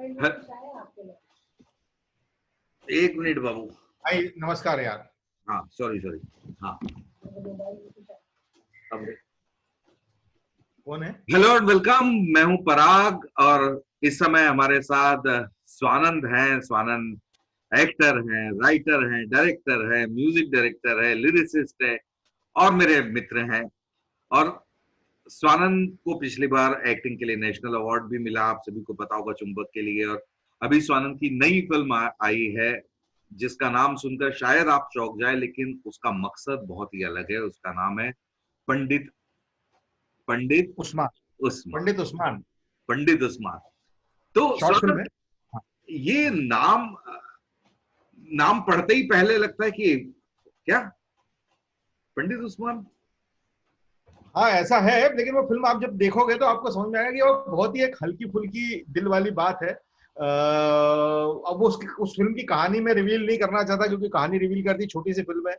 ह- एक मिनट बाबू। भाई नमस्कार यार। हाँ सॉरी सॉरी। हाँ अब कौन है? Hello and welcome. मैं हूं पराग और इस समय हमारे साथ स्वानंद हैं। स्वानंद एक्टर हैं, राइटर हैं, डायरेक्टर हैं, म्यूजिक डायरेक्टर है, लिरिसिस्ट है और मेरे मित्र हैं। और स्वानंद को पिछली बार एक्टिंग के लिए नेशनल अवार्ड भी मिला, आप सभी को पता होगा, चुंबक के लिए। और अभी स्वानंद की नई फिल्म आई है जिसका नाम सुनकर शायद आप चौंक जाए, लेकिन उसका मकसद बहुत ही अलग है। उसका नाम है पंडित पंडित उस्मान। उस्मान। पंडित उस्मान। पंडित उस्मान। तो शॉर्ट फिल्म स्वानंद, है। हाँ। ये नाम नाम पढ़ते ही पहले लगता है कि क्या पंडित उस्मान। हाँ ऐसा है, लेकिन वो फिल्म आप जब देखोगे तो आपको समझ में आएगा कि वो बहुत ही एक हल्की फुल्की दिल वाली बात है। अब वो उस फिल्म की कहानी में रिवील नहीं करना चाहता, क्योंकि कहानी रिवील कर दी, छोटी सी फिल्म है,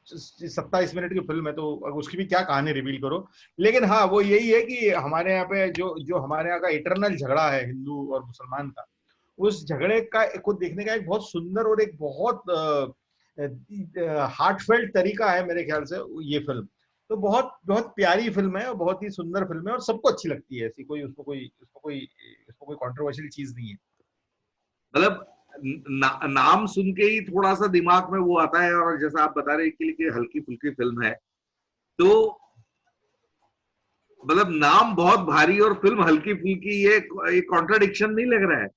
27 मिनट की फिल्म है, तो उसकी भी क्या कहानी रिवील करो। लेकिन हाँ, वो यही है कि हमारे यहाँ पे जो जो हमारे यहाँ का इटरनल झगड़ा है हिंदू और मुसलमान का, उस झगड़े का को देखने का एक बहुत सुंदर और एक बहुत हार्टफेल्ट तरीका है मेरे ख्याल से ये फिल्म। तो बहुत बहुत प्यारी फिल्म है और बहुत ही सुंदर फिल्म है और सबको अच्छी लगती है। ऐसी कोई उसको कोई कंट्रोवर्शियल चीज नहीं है। मतलब नाम सुन के ही थोड़ा सा दिमाग में वो आता है। और जैसा आप बता रहे हैं कि हल्की फुल्की फिल्म है, तो मतलब नाम बहुत भारी और फिल्म हल्की फुल्की, ये कॉन्ट्राडिक्शन नहीं लग रहा है?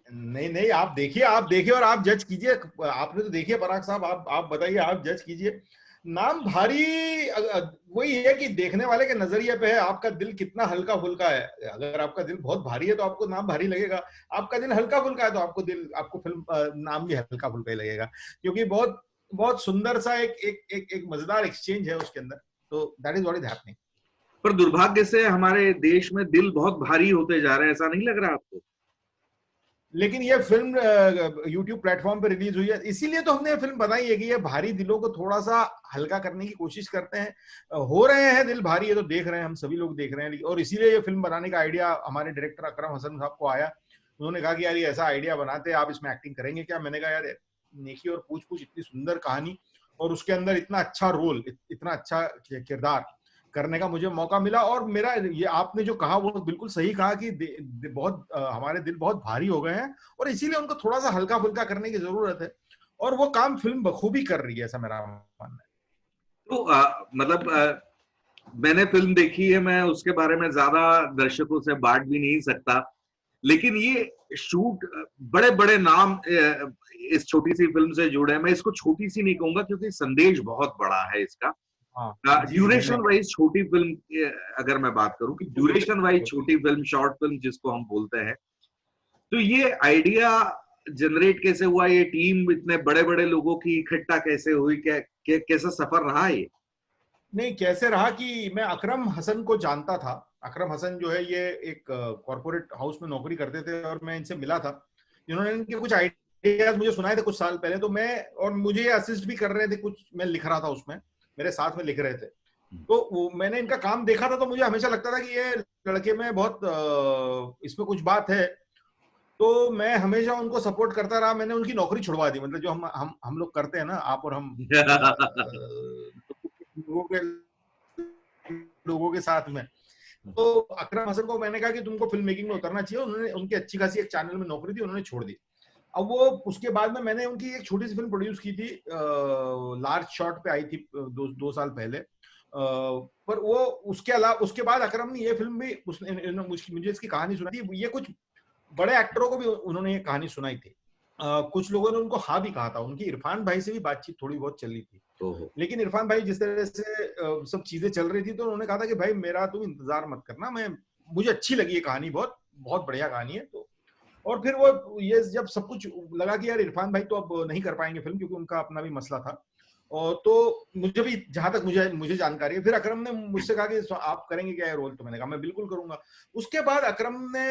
नहीं नहीं, आप देखिए और आप जज कीजिए। आपने तो देखिए पराग साहब, आप बताइए, आप जज कीजिए। नाम भारी वही है कि देखने वाले के नजरिए पे है, आपका दिल कितना हल्का फुल्का है। अगर आपका दिल बहुत भारी है तो आपको नाम भारी लगेगा। आपका दिल हल्का फुल्का है तो आपको फिल्म नाम भी हल्का फुल्का ही लगेगा। क्योंकि बहुत बहुत सुंदर सा एक मजेदार एक्सचेंज है उसके अंदर। तो that is what is happening. पर दुर्भाग्य से हमारे देश में दिल बहुत भारी होते जा रहे हैं, ऐसा नहीं लग रहा आपको? लेकिन ये फिल्म यूट्यूब प्लेटफॉर्म पे रिलीज हुई है, इसीलिए तो हमने ये फिल्म बनाई है कि ये भारी दिलों को थोड़ा सा हल्का करने की कोशिश करते हैं। हो रहे हैं दिल भारी, ये तो देख रहे हैं, हम सभी लोग देख रहे हैं। और इसीलिए ये फिल्म बनाने का आइडिया हमारे डायरेक्टर अकरम हसन साहब को आया। उन्होंने कहा कि यार ये ऐसा आइडिया बनाते हैं, आप इसमें एक्टिंग करेंगे क्या? मैंने कहा यार, नेकी और पूछ पूछ, इतनी सुंदर कहानी और उसके अंदर इतना अच्छा रोल, इतना अच्छा किरदार करने का मुझे मौका मिला। और मेरा ये आपने जो कहा वो बिल्कुल सही कहा कि बहुत हमारे दिल बहुत भारी हो गए हैं और इसीलिए उनको थोड़ा सा हल्का फुल्का करने की जरूरत है। और वो काम फिल्म बखूबी कर रही है, ऐसा मेरा मानना है। तो मतलब मैंने फिल्म देखी है, मैं उसके बारे में ज्यादा दर्शकों से बांट भी नहीं सकता। लेकिन ये शूट, बड़े बड़े नाम इस छोटी सी फिल्म से जुड़े हैं। मैं इसको छोटी सी नहीं कहूंगा क्योंकि संदेश बहुत बड़ा है इसका। हाँ जी जी, ड्यूरेशन धन्यवाद। वाइज छोटी फिल्म, अगर मैं बात करूं कि बिल्कुल ड्यूरेशन वाइज बिल्कुल। छोटी फिल्म, शॉर्ट फिल्म जिसको हम बोलते हैं, तो ये आइडिया जनरेट कैसे हुआ? ये टीम इतने बड़े बड़े लोगों की इकट्ठा कैसे हुई? कैसा सफर रहा ये? नहीं, कैसे रहा कि मैं अकरम हसन को जानता था। अकरम हसन जो है ये एक कॉर्पोरेट हाउस में नौकरी करते थे और मैं इनसे मिला था। इन्होंने इनके कुछ आइडियाज मुझे सुनाए थे कुछ साल पहले, तो मैं और मुझे ये असिस्ट भी कर रहे थे, कुछ मैं लिख रहा था उसमें, मेरे साथ में लिख रहे थे। तो मैंने इनका काम देखा था, तो मुझे हमेशा लगता था कि ये लड़के में बहुत इसमें कुछ बात है। तो मैं हमेशा उनको सपोर्ट करता रहा। मैंने उनकी नौकरी छुड़वा दी, मतलब जो हम लोग करते हैं ना, आप और हम, लोगों के लोगों के साथ में। तो अकरम हसन को मैंने कहा कि तुमको फिल्म मेकिंग में उतरना चाहिए। उन्होंने, उनकी अच्छी खासी एक चैनल में नौकरी थी, उन्होंने छोड़ दी। अब वो उसके बाद में मैंने उनकी एक छोटी सी फिल्म प्रोड्यूस की थी, लार्ज शॉट पे आई थी, 2 साल पहले। पर वो उसके अलावा उसके बाद अकरम ने ये फिल्म भी, उसने मुझे इसकी कहानी सुनाई थी। ये कुछ बड़े एक्टरों को भी उन्होंने ये कहानी सुनाई थी। कुछ लोगों ने उनको हाँ भी कहा था। उनकी इरफान भाई से भी बातचीत थोड़ी बहुत चल रही थी। लेकिन इरफान भाई जिस तरह से सब चीजें चल रही थी, तो उन्होंने कहा था कि भाई मेरा तुम इंतजार मत करना, मैं, मुझे अच्छी लगी ये कहानी, बहुत बहुत बढ़िया कहानी है। तो और फिर वो ये जब सब कुछ लगा कि यार इरफान भाई तो अब नहीं कर पाएंगे फिल्म, क्योंकि उनका अपना भी मसला था। और तो मुझे भी, जहां तक मुझे मुझे जानकारी है, फिर अकरम ने मुझसे कहा कि आप करेंगे क्या ये रोल? तो मैंने कहा मैं बिल्कुल करूंगा। उसके बाद अकरम ने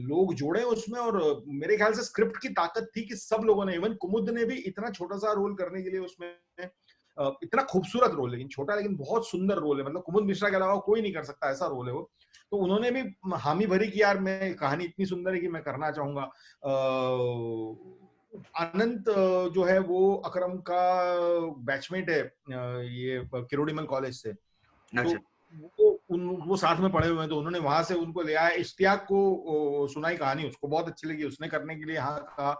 लोग जोड़े उसमें, और मेरे ख्याल से स्क्रिप्ट की ताकत थी कि सब लोगों ने, इवन कुमुद ने भी इतना छोटा सा रोल करने के लिए उसमें, इतना खूबसूरत रोल, लेकिन छोटा लेकिन बहुत सुंदर रोल है, मतलब कुमुद मिश्रा के अलावा कोई नहीं कर सकता ऐसा रोल है वो। तो उन्होंने भी हामी भरी कि यार मैं कहानी इतनी सुंदर है कि मैं करना चाहूंगा। अनंत जो है वो अकरम का बैचमेट है, ये किरोड़ीमल कॉलेज से। तो अच्छा। वो साथ में पढ़े हुए हैं, तो उन्होंने वहां से उनको ले आया। इश्तियाक को सुनाई कहानी, उसको बहुत अच्छी लगी, उसने करने के लिए हाँ कहा।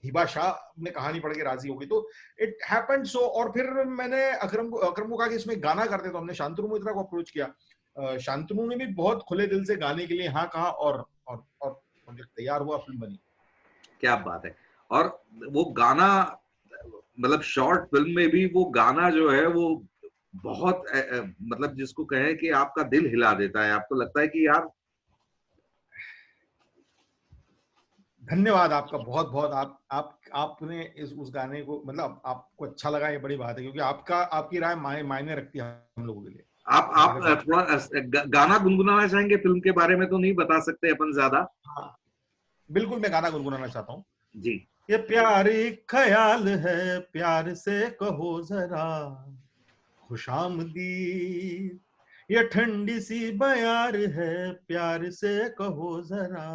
हिबा शाह ने कहानी पढ़ के राजी हो गई, तो इट हैपेंड सो। और फिर मैंने अकरम को कहा कि इसमें गाना करते, तो हमने शांतनु मोहित्रा को अप्रोच किया। शांतनु ने भी बहुत खुले दिल से गाने के लिए हाँ कहा, और प्रोजेक्ट तैयार हुआ, फिल्म बनी। क्या बात है। और वो गाना, मतलब शॉर्ट फिल्म में भी वो गाना जो है वो बहुत मतलब जिसको कहें कि आपका दिल हिला देता है, आपको लगता है कि यार। धन्यवाद आपका बहुत बहुत। आपने उस गाने को, मतलब आपको अच्छा लगा, ये बड़ी बात है, क्योंकि आपकी राय मायने रखती है हम लोगों के लिए। आप थोड़ा गाना गुनगुनाना चाहेंगे? फिल्म के बारे में तो नहीं बता सकते अपन ज्यादा। हाँ, बिल्कुल मैं गाना गुनगुनाना चाहता हूँ। जी। ये प्यार एक ख्याल है, प्यार से कहो जरा खुशामदीद। ये ठंडी सी बयार है, प्यार से कहो जरा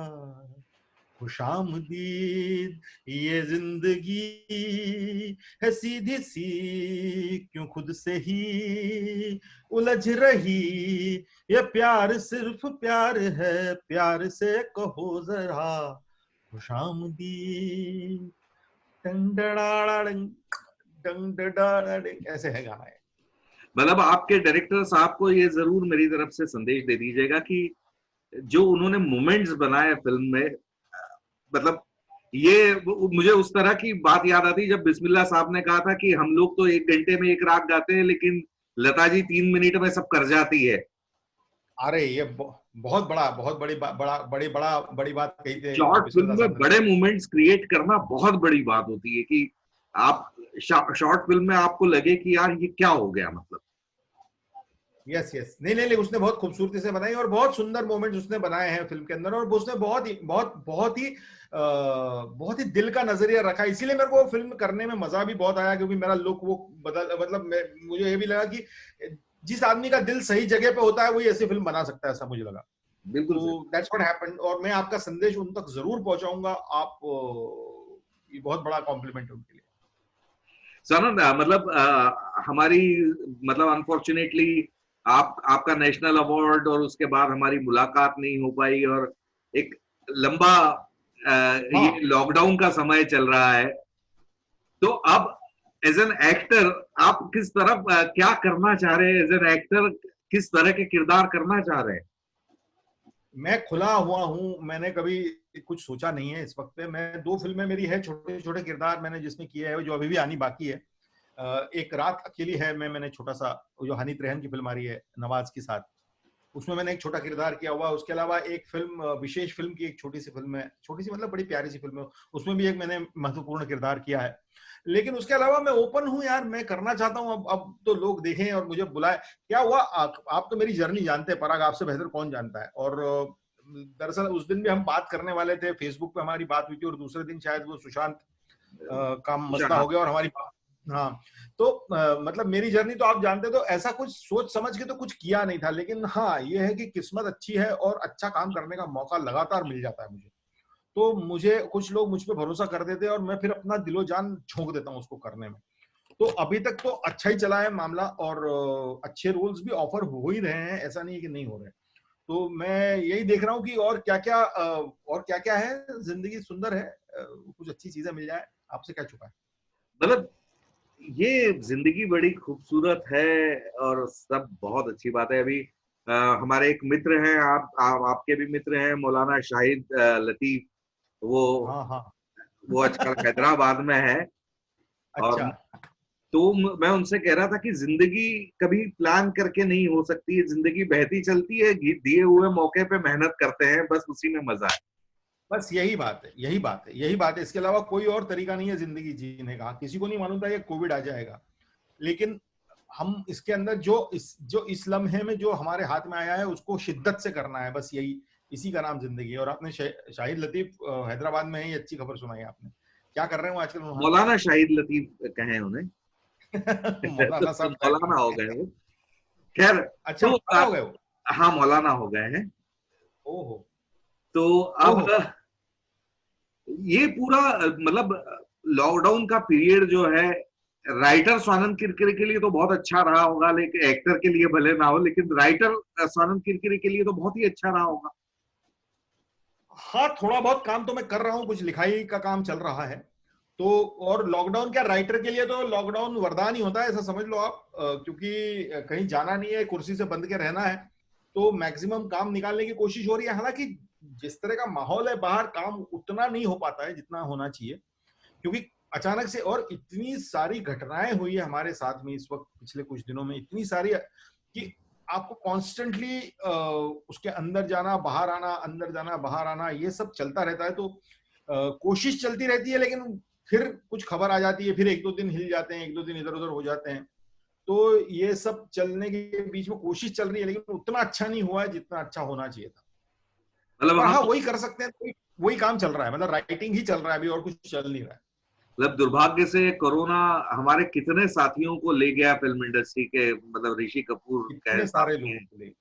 खुशामदीद। ये जिंदगी है सीधी सी, क्यों खुद से ही उलझ रही। ये प्यार सिर्फ प्यार है, प्यार से कहो जरा खुशामदीद। ऐसे है गाना है। मतलब आपके डायरेक्टर साहब को ये जरूर मेरी तरफ से संदेश दे दीजिएगा कि जो उन्होंने मोमेंट्स बनाए फिल्म में, मतलब ये मुझे उस तरह की बात याद आती जब बिस्मिल्लाह साहब ने कहा था कि हम लोग तो 1 घंटे में एक राग गाते हैं, लेकिन लता जी 3 मिनट में सब कर जाती है। अरे ये बहुत बड़ी बात कही थी शॉर्ट बिस्मिल्लाह फिल्म में साहब ने। बड़े मोमेंट्स क्रिएट करना बहुत बड़ी बात होती है कि आप शॉर्ट फिल्म में आपको लगे कि यार ये क्या हो गया, मतलब। यस यस, नहीं नहीं, उसने बहुत खूबसूरती से बनाई और बहुत सुंदर मोमेंट्स उसने बनाए हैं फिल्म के अंदर, और उसने बहुत ही दिल का नजरिया रखा। इसीलिए मेरे को फिल्म करने में मजा भी बहुत आया, क्योंकि मेरा लुक वो बदल, मतलब मुझे ये भी लगा कि जिस आदमी का दिल सही जगह पे होता है वही ऐसी फिल्म बना सकता है, ऐसा मुझे लगा। बिल्कुल तो सही। दैट्स व्हाट हैपेंड, और मैं आपका संदेश उन तक जरूर पहुंचाऊंगा। आप ये बहुत बड़ा कॉम्प्लीमेंट है उनके लिए। सनत, मतलब हमारी, मतलब अनफॉर्चुनेटली आपका नेशनल अवार्ड और उसके बाद हमारी मुलाकात नहीं हो पाई, और एक लंबा ये हाँ, लॉकडाउन का समय चल रहा है। तो अब एज एन एक्टर आप किस तरफ क्या करना चाह रहे हैं? एज एन एक्टर किस तरह के किरदार करना चाह रहे हैं? मैं खुला हुआ हूँ, मैंने कभी कुछ सोचा नहीं है इस वक्त पे। मैं 2 फिल्में मेरी है, छोटे छोटे किरदार मैंने जिसमें किए हैं, जो अभी भी आनी बाकी है। एक रात अकेली है, मैंने छोटा सा, जो हनी त्रेहन की फिल्म आ रही है नवाज के साथ, उसमें मैंने एक छोटा किरदार किया हुआ। उसके अलावा एक फिल्म, विशेष फिल्म की एक छोटी सी फिल्म है, छोटी सी मतलब बड़ी प्यारी सी फिल्म है, उसमें भी एक मैंने महत्वपूर्ण किरदार किया है। लेकिन उसके अलावा मैं ओपन हूँ यार, मैं करना चाहता हूँ। अब तो लोग देखें और मुझे बुलाए। क्या हुआ, आप तो मेरी जर्नी जानते हैं पराग, आपसे बेहतर कौन जानता है। और दरअसल उस दिन भी हम बात करने वाले थे, फेसबुक पे हमारी बात हुई थी, और दूसरे दिन शायद वो सुशांत का मसला हो गया और हमारी बात। हाँ, तो मतलब मेरी जर्नी तो आप जानते, तो ऐसा कुछ सोच समझ के तो कुछ किया नहीं था। लेकिन हाँ, ये है कि किस्मत अच्छी है और अच्छा काम करने का मौका लगातार मिल जाता है मुझे। तो मुझे कुछ लोग मुझ पे भरोसा कर देते हैं, और मैं फिर अपना दिलो जान झोंक देता हूँ उसको करने में। तो अभी तक तो अच्छा ही चला है मामला, और अच्छे रोल्स भी ऑफर हो ही रहे हैं, ऐसा नहीं है कि नहीं हो रहे। तो मैं यही देख रहा हूँ कि और क्या क्या है, जिंदगी सुंदर है, कुछ अच्छी चीजें मिल जाए। आपसे क्या छुपा है। मतलब ये जिंदगी बड़ी खूबसूरत है और सब बहुत अच्छी बात है। अभी हमारे एक मित्र हैं, आपके भी मित्र हैं, मौलाना शाहिद लतीफ। वो हाँ हाँ। वो आजकल हैदराबाद में है। और अच्छा। तो मैं उनसे कह रहा था कि जिंदगी कभी प्लान करके नहीं हो सकती है, जिंदगी बहती चलती है, दिए हुए मौके पे मेहनत करते हैं, बस उसी में मजा है। बस यही बात है, यही बात है, यही बात है। इसके अलावा कोई और तरीका नहीं है जिंदगी जीने का। किसी को नहीं मालूम था ये कोविड आ जाएगा, लेकिन हम इसके अंदर जो इस लम्हे में जो हमारे हाथ में आया है उसको शिद्दत से करना है, बस यही, इसी का नाम जिंदगी है। और आपने शाहिद लतीफ हैदराबाद में ही अच्छी खबर सुनाई आपने। क्या कर रहे हैं वो आजकल वहां। मौलाना शाहिद लतीफ कहें उन्हें। मौलाना तो साहब शायद मौलाना बन हो गए। गए वो। खैर। अच्छा, तो मौलाना हो गए वो। हाँ, मौलाना हो गए हैं। ओहो। तो अब ओहो। ये पूरा मतलब लॉकडाउन का पीरियड जो है, राइटर स्वानंद किरकिरे के लिए तो बहुत अच्छा रहा होगा, लेकिन एक्टर के लिए भले ना हो, लेकिन राइटर स्वानंद किरकिरे के लिए तो बहुत ही अच्छा रहा होगा। हाँ, थोड़ा बहुत काम तो मैं कर रहा हूँ, कुछ लिखाई का काम चल रहा है। तो और लॉकडाउन क्या, राइटर के लिए तो लॉकडाउन वरदान ही होता है, ऐसा समझ लो आप। क्योंकि कहीं जाना नहीं है, कुर्सी से बंद के रहना है, तो मैक्सिमम काम निकालने की कोशिश हो रही है। हालांकि जिस तरह का माहौल है बाहर, काम उतना नहीं हो पाता है जितना होना चाहिए, क्योंकि अचानक से और इतनी सारी घटनाएं हुई है हमारे साथ में इस वक्त, पिछले कुछ दिनों में इतनी सारी कि आपको कॉन्स्टेंटली उसके अंदर जाना बाहर आना, अंदर जाना बाहर आना, ये सब चलता रहता है। तो कोशिश चलती रहती है, लेकिन फिर कुछ खबर आ जाती है, फिर एक दो दिन हिल जाते हैं, एक दो दिन इधर उधर हो जाते हैं। तो ये सब चलने के बीच में कोशिश चल रही है, लेकिन उतना अच्छा नहीं हुआ है जितना अच्छा होना चाहिए था। मतलब पर हम हाँ, वही कर सकते हैं, वही काम चल रहा है, मतलब राइटिंग ही चल रहा है अभी, और कुछ चल नहीं रहा है। मतलब दुर्भाग्य से कोरोना हमारे कितने साथियों को ले गया फिल्म इंडस्ट्री के, मतलब ऋषि कपूर के इतने सारे साथी लोगों हैं। को ले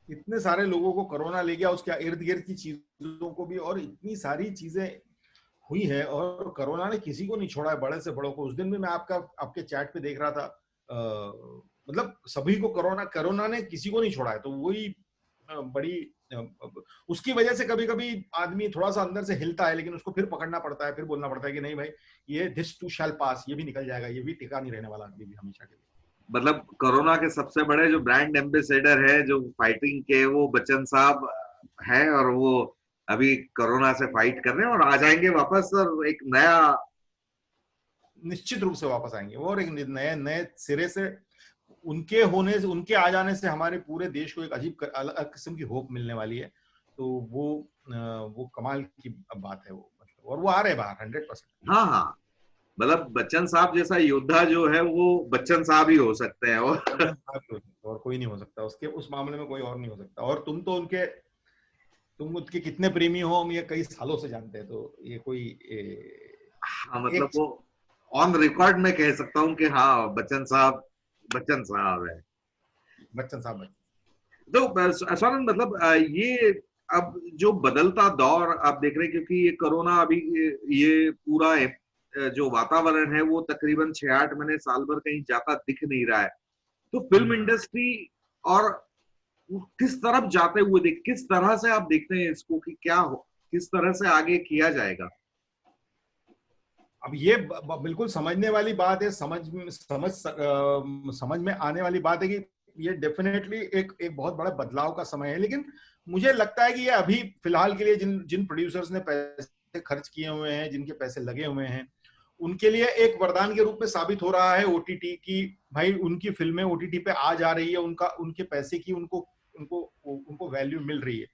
इतने सारे लोगों को कोरोना ले गया, उसके इर्द गिर्द की चीजों को भी, और इतनी सारी चीजें हुई है, और कोरोना ने किसी को नहीं छोड़ा है, बड़े से बड़ों को। उस दिन भी मैं आपके चैट पे देख रहा था, मतलब सभी को कोरोना कोरोना ने किसी को नहीं छोड़ा है। तो वही बड़ी उसकी वजह से कभी कभी आदमी थोड़ा सा अंदर से हिलता है, लेकिन उसको फिर पकड़ना पड़ता है, फिर बोलना पड़ता है कि नहीं भाई, ये दिस टू शैल पास, ये भी निकल जाएगा, ये भी टिका नहीं रहने वाला अभी भी हमेशा के लिए। मतलब कोरोना के सबसे बड़े जो ब्रांड एम्बेसडर है जो फाइटिंग के, वो बच्चन साहब है, और वो अभी कोरोना से फाइट कर रहे हैं और आ जाएंगे वापस, और एक नया। निश्चित रूप से वापस आएंगे वो, और एक नए नए सिरे से, उनके होने से, उनके आ जाने से हमारे पूरे देश को एक अजीब अलग किस्म की होप मिलने वाली है। तो वो कमाल की बात है वो, मतलब, और वो आ रहे बाहर 100%। हाँ हाँ, मतलब बच्चन साहब जैसा योद्धा जो है वो बच्चन साहब ही हो सकते हैं। और और कोई नहीं हो सकता उसके, उस मामले में कोई और नहीं हो सकता। और तुम उनके कितने प्रेमी हो, हम ये कई सालों से जानते हैं, तो ये कोई हाँ, मतलब एक वो ऑन रिकॉर्ड में कह सकता हूँ कि हाँ, बच्चन साहब है। बच्चन साहब। तो स्वानंद, मतलब ये अब जो बदलता दौर आप देख रहे हैं, क्योंकि ये कोरोना अभी ये पूरा जो वातावरण है वो तकरीबन 6-8 महीने साल भर कहीं जाता दिख नहीं रहा है। तो फिल्म इंडस्ट्री और किस तरफ जाते हुए किस तरह से आप देखते हैं इसको, कि क्या हो, किस तरह से आगे किया जाएगा? अब ये बिल्कुल समझने वाली बात है, समझ में आने वाली बात है कि ये डेफिनेटली एक एक बहुत बड़ा बदलाव का समय है। लेकिन मुझे लगता है कि ये अभी फिलहाल के लिए जिन जिन प्रोड्यूसर्स ने पैसे खर्च किए हुए हैं, जिनके पैसे लगे हुए हैं, उनके लिए एक वरदान के रूप में साबित हो रहा है ओटीटी की। भाई, उनकी फिल्में ओटीटी पे आ जा रही है, उनका उनके पैसे की उनको उनको उनको वैल्यू मिल रही है।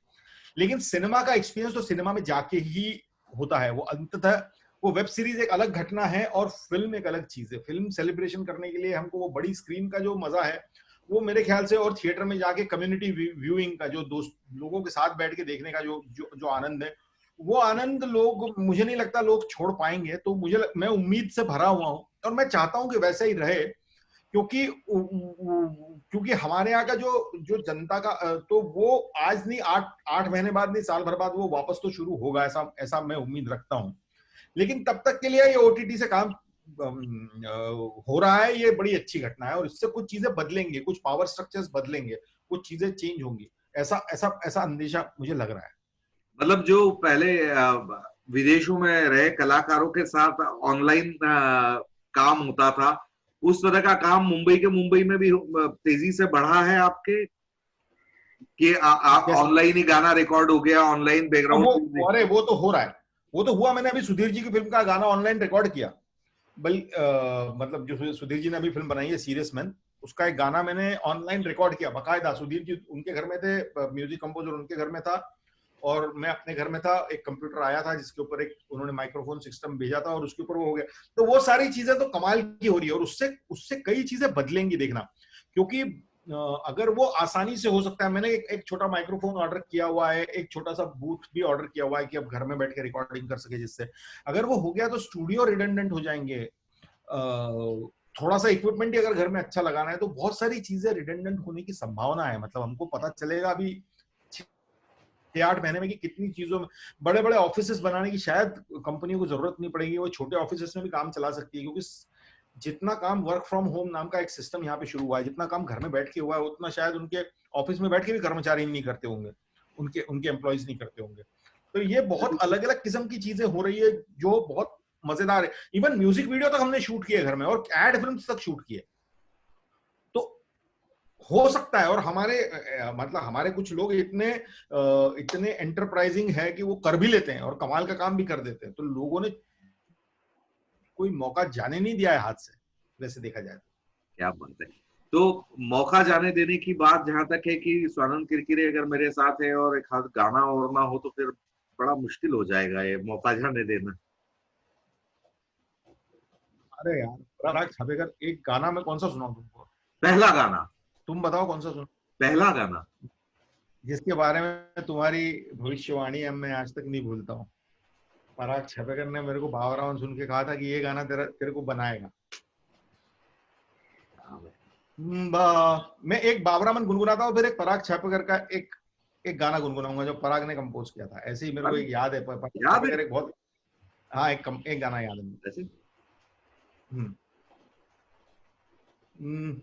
लेकिन सिनेमा का एक्सपीरियंस तो सिनेमा में जाके ही होता है। वो अंततः वो वेब सीरीज एक अलग घटना है और फिल्म एक अलग चीज है। फिल्म सेलिब्रेशन करने के लिए हमको वो बड़ी स्क्रीन का जो मजा है, वो मेरे ख्याल से, और थिएटर में जाके कम्युनिटी व्यूइंग का जो दोस्त लोगों के साथ बैठ के देखने का जो आनंद है, वो आनंद लोग, मुझे नहीं लगता लोग छोड़ पाएंगे। तो मैं उम्मीद से भरा हुआ हूं, और मैं चाहता हूं कि वैसा ही रहे। क्योंकि क्योंकि हमारे यहाँ का जो जो जनता का, तो वो आज नहीं, 8 8 महीने बाद नहीं, साल भर बाद वो वापस तो शुरू होगा, ऐसा ऐसा मैं उम्मीद रखता हूँ। लेकिन तब तक के लिए ये ओटीटी से काम हो रहा है, ये बड़ी अच्छी घटना है। और इससे कुछ चीजें बदलेंगे, कुछ पावर स्ट्रक्चर्स बदलेंगे, कुछ चीजें चेंज होंगी, ऐसा ऐसा ऐसा अंदेशा मुझे लग रहा है। मतलब जो पहले विदेशों में रहे कलाकारों के साथ ऑनलाइन काम होता था, उस तरह का काम मुंबई में भी तेजी से बढ़ा है आपके, कि जैसे ऑनलाइन ही गाना रिकॉर्ड हो गया, ऑनलाइन बैकग्राउंड म्यूजिक? अरे वो तो हो रहा है, वो तो हुआ। मैंने अभी सुधीर जी की फिल्म का गाना ऑनलाइन रिकॉर्ड किया। मतलब जो सुधीर जी ने अभी फिल्म बनाई है सीरियस मैन, उसका एक गाना मैंने ऑनलाइन रिकॉर्ड किया बाकायदा। सुधीर जी उनके घर में थे, म्यूजिक कंपोजर उनके घर में था, और मैं अपने घर में था। एक कंप्यूटर आया था जिसके ऊपर एक उन्होंने माइक्रोफोन सिस्टम भेजा था, और उसके ऊपर वो हो गया। तो वो सारी चीजें तो कमाल की हो रही है, और उससे उससे कई चीजें बदलेंगी, देखना। क्योंकि अगर वो आसानी से हो सकता है, मैंने एक छोटा माइक्रोफोन ऑर्डर किया हुआ है, एक छोटा सा बूथ भी ऑर्डर किया हुआ है कि अब घर में बैठ के रिकॉर्डिंग कर सके। जिससे अगर वो हो गया तो स्टूडियो रिडंडेंट हो जाएंगे। थोड़ा सा इक्विपमेंट ही अगर घर में अच्छा लगाना है, तो बहुत सारी चीजें रिडंडेंट होने की संभावना है। मतलब हमको पता चलेगा अभी 8 महीने में कि कितनी चीजों में बड़े बड़े ऑफिसेस बनाने की शायद कंपनियों को जरूरत नहीं पड़ेगी, वो छोटे ऑफिसेस में भी काम चला सकती है, क्योंकि जितना काम वर्क फ्रॉम होम नाम का एक सिस्टम यहाँ पे शुरू हुआ है, जितना काम घर में बैठ के हुआ है उतना शायद उनके ऑफिस में बैठ के भी कर्मचारी नहीं करते होंगे, उनके उनके एम्प्लॉयज नहीं करते होंगे। तो ये बहुत अलग अलग किस्म की चीजें हो रही है जो बहुत मजेदार है। इवन म्यूजिक वीडियो तक हमने शूट किए घर में, और एड फिल्म तक शूट किए। तो हो सकता है, और हमारे मतलब हमारे कुछ लोग इतने एंटरप्राइजिंग है कि वो कर भी लेते हैं और कमाल का काम भी कर देते हैं। तो लोगों ने कोई मौका जाने नहीं दिया है हाथ से, वैसे देखा जाए तो। क्या बात है। तो मौका जाने देने की बात जहां तक है कि स्वानंद किरकिरे अगर मेरे साथ है और एक हाथ गाना और ना हो तो फिर बड़ा मुश्किल हो जाएगा ये मौका जाने देना। अरे यार, पराग छापेकर एक गाना मैं कौन सा सुनाऊं तुमको? पहला गाना। तुम बताओ कौन सा सुन, पहला गाना जिसके बारे में तुम्हारी भविष्यवाणी है मैं आज तक नहीं भूलता हूँ। पराग छापेकर ने मेरे को बाबरावन सुन के कहा था कि ये गाना तेरे को बनाएगा। मैं एक बाबरावन गुनगुनाता हूँ, फिर एक पराग छापेकर का एक एक गाना गुनगुनाऊंगा जो पराग ने कंपोज किया था। ऐसे ही मेरे को एक याद है, पराग याद है छापेकर एक बहुत, हाँ एक गाना याद है मुझे। ऐसे। हम्म, हम्म,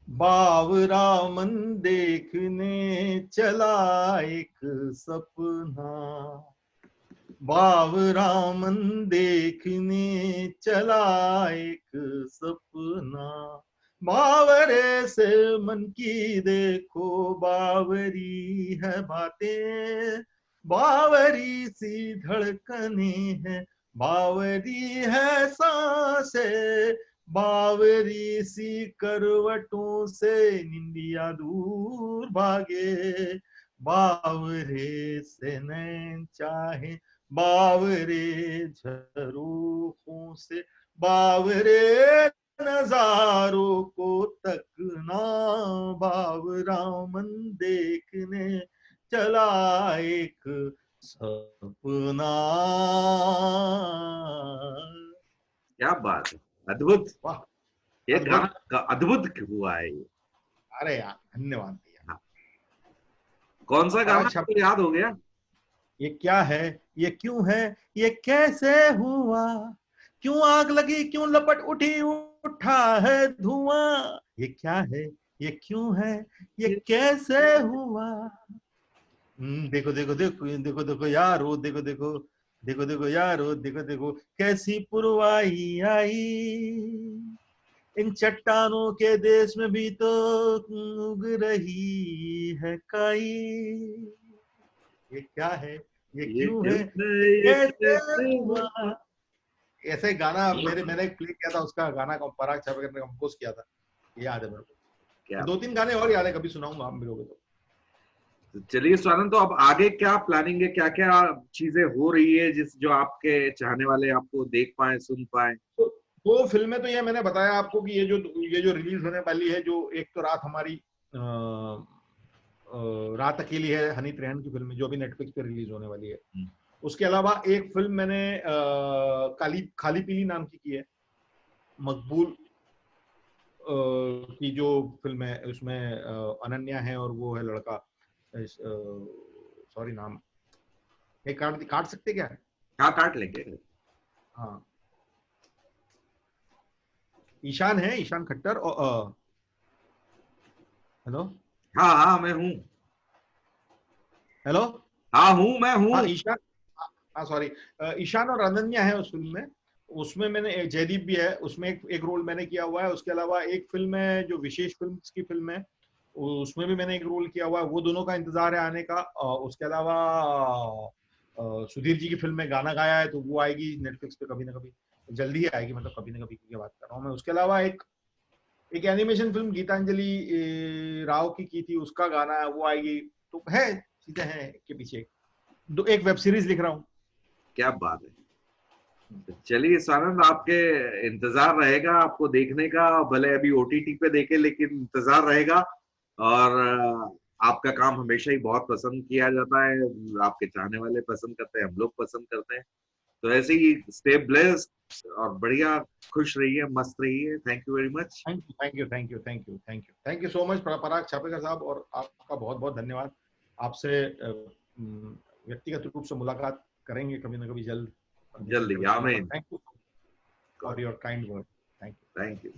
बावरा मन देखने चला एक सपना, बावरा मन देखने चला एक सपना, बावरे से मन की देखो बावरी है बातें, बावरी सी धड़कने है, बावरी है सांसें, बावरी सी करवटों से निंदिया दूर भागे, बावरे से नैन चाहे, बावरे झरोखों से, बावरे नजारों को तकना, बावरा मन देखने चला एक सपना। क्या बात है, अद्भुत। वाह, ये गाना अद्भुत। का अद्भुत हुआ है ये। अरे यार, धन्यवाद भैया। हाँ। कौन सा गाना पराग छाप, तो याद हो गया? ये क्या है, ये क्यों है, ये कैसे हुआ, क्यों आग लगी, क्यों लपट उठी, उठा है धुआं, ये क्या है, ये क्यों है, ये कैसे हुआ। देखो देखो देखो देखो देखो यारो, देखो देखो देखो देखो यारो, देखो देखो कैसी पुरवाई आई, इन चट्टानों के देश में भी तो उग रही है काई, ये क्या है, ये ये क्यों क्यों है, है, ये ये कैसे कैसे हुआ। हुआ। ऐसे गाना मैंने प्ले किया था, उसका गाना पराग छापेकर ने कंपोज किया था, याद है मेरे को। क्या। दो तीन गाने और याद है, कभी सुनाऊंगा आप मिलोगे तो। तो चलिए स्वानंद, तो अब आगे क्या प्लानिंग है, क्या क्या चीजें हो रही है जिस जो आपके चाहने वाले आपको देख पाए सुन पाए? तो दो फिल्में तो ये मैंने बताया आपको कि ये जो रिलीज होने वाली है, जो एक तो रात हमारी रात अकेली है, हनीत रेहन की फिल्म जो अभी नेटफ्लिक्स पे रिलीज होने वाली है। उसके अलावा एक फिल्म मैंने काली खाली पीली नाम की है, मकबूल की जो फिल्म है, उसमें अनन्या है और वो है लड़का, सॉरी नाम, एक काट सकते क्या? हाँ काट लेंगे। हाँ, ईशान है, ईशान खट्टर और हेलो, हाँ हाँ मैं हूँ। हेलो, हाँ हूँ, मैं हाँ हूँ। ईशान, हाँ सॉरी, ईशान और अनन्या है उस फिल्म में। उसमें मैंने जयदीप भी है उसमें, एक रोल मैंने किया हुआ है। उसके अलावा एक फिल्म है जो विशेष फिल्म की फिल्म है, उसमें भी मैंने एक रोल किया हुआ है। वो दोनों का इंतजार है आने का। उसके अलावा सुधीर जी की फिल्म में गाना गाया है, तो वो आएगी नेटफ्लिक्स पे कभी ना कभी, जल्दी ही आएगी, मतलब कभी ना कभी की बात कर रहा हूँ मैं। उसके अलावा एक एक एनिमेशन फिल्म गीतांजलि राव की थी, उसका गाना है, वो आएगी। तो है, चीजें हैं के पीछे। एक वेब सीरीज लिख रहा हूँ। क्या बात है। चलिए स्वानंद, आपके इंतजार रहेगा आपको देखने का, भले अभी ओटीटी पे देखे लेकिन इंतजार रहेगा। और आपका काम हमेशा ही बहुत पसंद किया जाता है, आपके चाहने वाले पसंद करते हैं, हम लोग पसंद करते हैं। तो ऐसे ही स्टे ब्लेस्ड और बढ़िया खुश रहिए, मस्त रहिए। Thank you very much. Thank you, thank you, thank you, thank you, thank you, thank you so much Parag Chhapekar साहब, और आपका बहुत बहुत धन्यवाद। आपसे व्यक्तिगत रूप से मुलाकात करेंगे कभी ना कभी जल्द। जल्दी, आमीन। Thank you for your kind word. Thank you. Thank you.